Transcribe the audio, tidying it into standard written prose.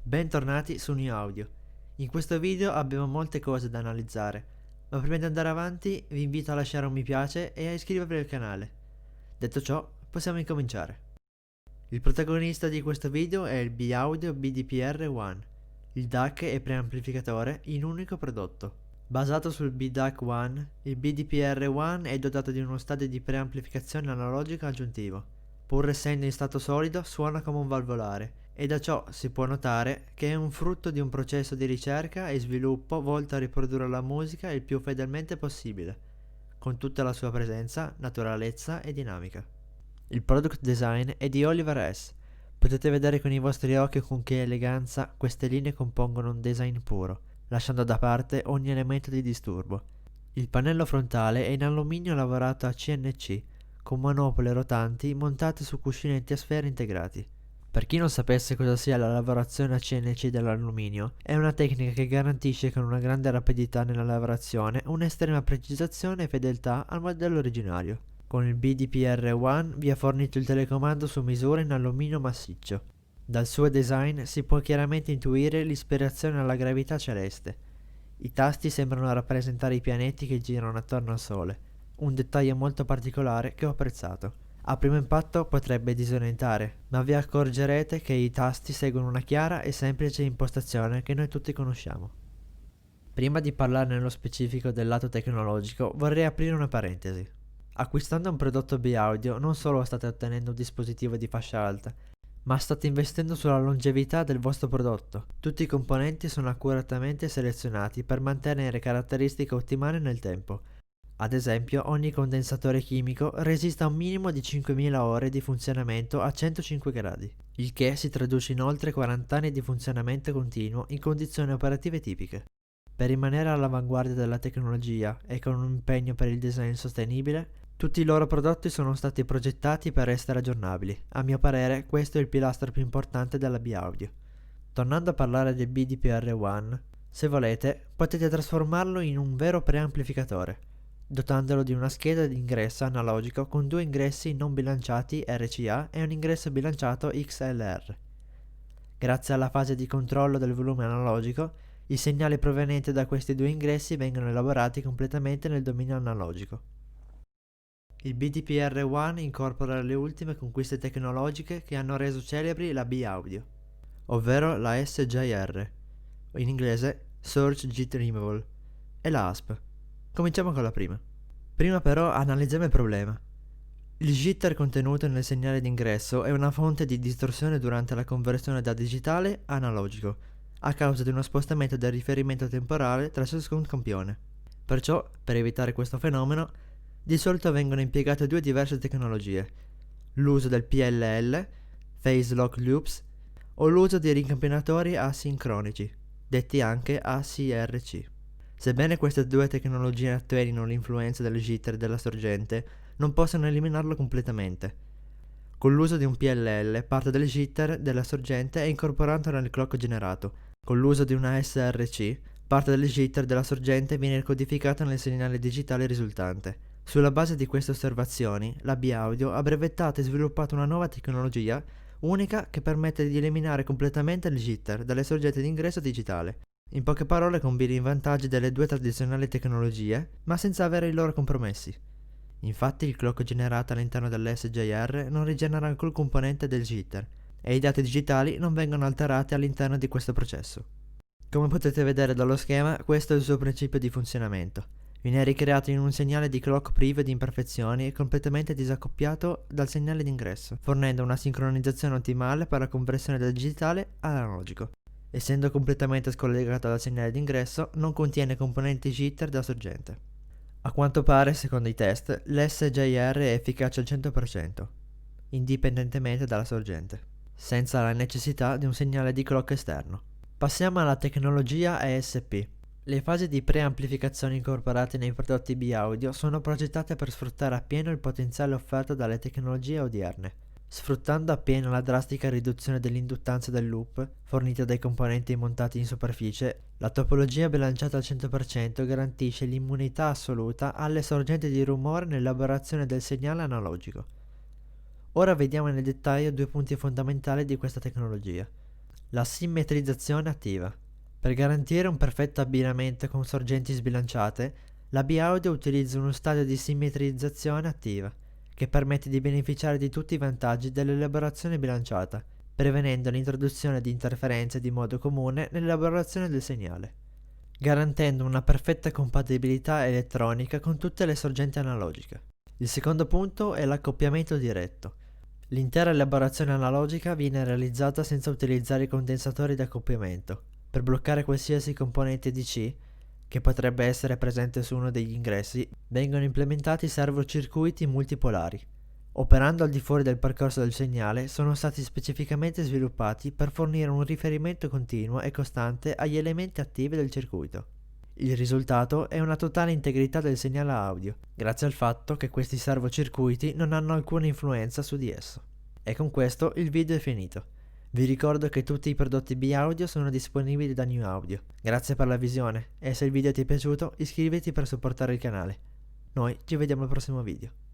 Bentornati su New Audio. In questo video abbiamo molte cose da analizzare, ma prima di andare avanti vi invito a lasciare un mi piace e a iscrivervi al canale. Detto ciò, possiamo incominciare. Il protagonista di questo video è il B-Audio BDPR-1, il DAC e preamplificatore in un unico prodotto. Basato sul B-DAC-1, il BDPR-1 è dotato di uno stadio di preamplificazione analogico aggiuntivo. Pur essendo in stato solido, suona come un valvolare, e da ciò si può notare che è un frutto di un processo di ricerca e sviluppo volto a riprodurre la musica il più fedelmente possibile, con tutta la sua presenza, naturalezza e dinamica. Il product design è di Oliver S. Potete vedere con i vostri occhi con che eleganza queste linee compongono un design puro, lasciando da parte ogni elemento di disturbo. Il pannello frontale è in alluminio lavorato a CNC, con manopole rotanti montate su cuscinetti a sfere integrati. Per chi non sapesse cosa sia la lavorazione a CNC dell'alluminio, è una tecnica che garantisce con una grande rapidità nella lavorazione un'estrema precisazione e fedeltà al modello originario. Con il BDPR-1 vi è fornito il telecomando su misura in alluminio massiccio. Dal suo design si può chiaramente intuire l'ispirazione alla gravità celeste. I tasti sembrano rappresentare i pianeti che girano attorno al Sole, un dettaglio molto particolare che ho apprezzato. A primo impatto potrebbe disorientare, ma vi accorgerete che i tasti seguono una chiara e semplice impostazione che noi tutti conosciamo. Prima di parlare nello specifico del lato tecnologico, vorrei aprire una parentesi. Acquistando un prodotto B-Audio non solo state ottenendo un dispositivo di fascia alta, ma state investendo sulla longevità del vostro prodotto. Tutti i componenti sono accuratamente selezionati per mantenere caratteristiche ottimali nel tempo. Ad esempio, ogni condensatore chimico resiste a un minimo di 5000 ore di funzionamento a 105 gradi, il che si traduce in oltre 40 anni di funzionamento continuo in condizioni operative tipiche. Per rimanere all'avanguardia della tecnologia e con un impegno per il design sostenibile, tutti i loro prodotti sono stati progettati per essere aggiornabili. A mio parere, questo è il pilastro più importante della B-Audio. Tornando a parlare del BDPR-1, se volete, potete trasformarlo in un vero preamplificatore, dotandolo di una scheda di ingresso analogico con due ingressi non bilanciati RCA e un ingresso bilanciato XLR. Grazie alla fase di controllo del volume analogico, i segnali provenienti da questi due ingressi vengono elaborati completamente nel dominio analogico. Il BDPR-1 incorpora le ultime conquiste tecnologiche che hanno reso celebri la B-Audio, ovvero la SJR, in inglese Surge Jit Removal, e la ASP. Cominciamo con la prima. Prima però analizziamo il problema. Il jitter contenuto nel segnale d'ingresso è una fonte di distorsione durante la conversione da digitale a analogico, a causa di uno spostamento del riferimento temporale tra ciascun campione. Perciò, per evitare questo fenomeno, di solito vengono impiegate due diverse tecnologie: l'uso del PLL, Phase Lock Loops, o l'uso di ricampionatori asincronici, detti anche ACRC. Sebbene queste due tecnologie attenuino l'influenza del jitter della sorgente, non possono eliminarlo completamente. Con l'uso di un PLL, parte del jitter della sorgente è incorporato nel clock generato. Con l'uso di una SRC, parte del jitter della sorgente viene codificata nel segnale digitale risultante. Sulla base di queste osservazioni, la B-Audio ha brevettato e sviluppato una nuova tecnologia unica che permette di eliminare completamente il jitter dalle sorgenti d'ingresso digitale. In poche parole combina i vantaggi delle due tradizionali tecnologie, ma senza avere i loro compromessi. Infatti il clock generato all'interno dell'SJR non rigenera alcun componente del jitter, e i dati digitali non vengono alterati all'interno di questo processo. Come potete vedere dallo schema, questo è il suo principio di funzionamento. Viene ricreato in un segnale di clock privo di imperfezioni e completamente disaccoppiato dal segnale d'ingresso, fornendo una sincronizzazione ottimale per la conversione dal digitale all'analogico. Essendo completamente scollegato dal segnale d'ingresso, non contiene componenti jitter da sorgente. A quanto pare, secondo i test, l'SJR è efficace al 100%, indipendentemente dalla sorgente, senza la necessità di un segnale di clock esterno. Passiamo alla tecnologia ESP. Le fasi di preamplificazione incorporate nei prodotti B-Audio sono progettate per sfruttare appieno il potenziale offerto dalle tecnologie odierne, sfruttando appieno la drastica riduzione dell'induttanza del loop fornita dai componenti montati in superficie. La topologia bilanciata al 100% garantisce l'immunità assoluta alle sorgenti di rumore nell'elaborazione del segnale analogico. Ora vediamo nel dettaglio due punti fondamentali di questa tecnologia. La simmetrizzazione attiva. Per garantire un perfetto abbinamento con sorgenti sbilanciate, la B-Audio utilizza uno stadio di simmetrizzazione attiva, che permette di beneficiare di tutti i vantaggi dell'elaborazione bilanciata, prevenendo l'introduzione di interferenze di modo comune nell'elaborazione del segnale, garantendo una perfetta compatibilità elettronica con tutte le sorgenti analogiche. Il secondo punto è l'accoppiamento diretto. L'intera elaborazione analogica viene realizzata senza utilizzare i condensatori di accoppiamento. Per bloccare qualsiasi componente DC, che potrebbe essere presente su uno degli ingressi, vengono implementati servocircuiti multipolari. Operando al di fuori del percorso del segnale, sono stati specificamente sviluppati per fornire un riferimento continuo e costante agli elementi attivi del circuito. Il risultato è una totale integrità del segnale audio, grazie al fatto che questi servocircuiti non hanno alcuna influenza su di esso. E con questo il video è finito. Vi ricordo che tutti i prodotti B-Audio sono disponibili da New Audio. Grazie per la visione e se il video ti è piaciuto iscriviti per supportare il canale. Noi ci vediamo al prossimo video.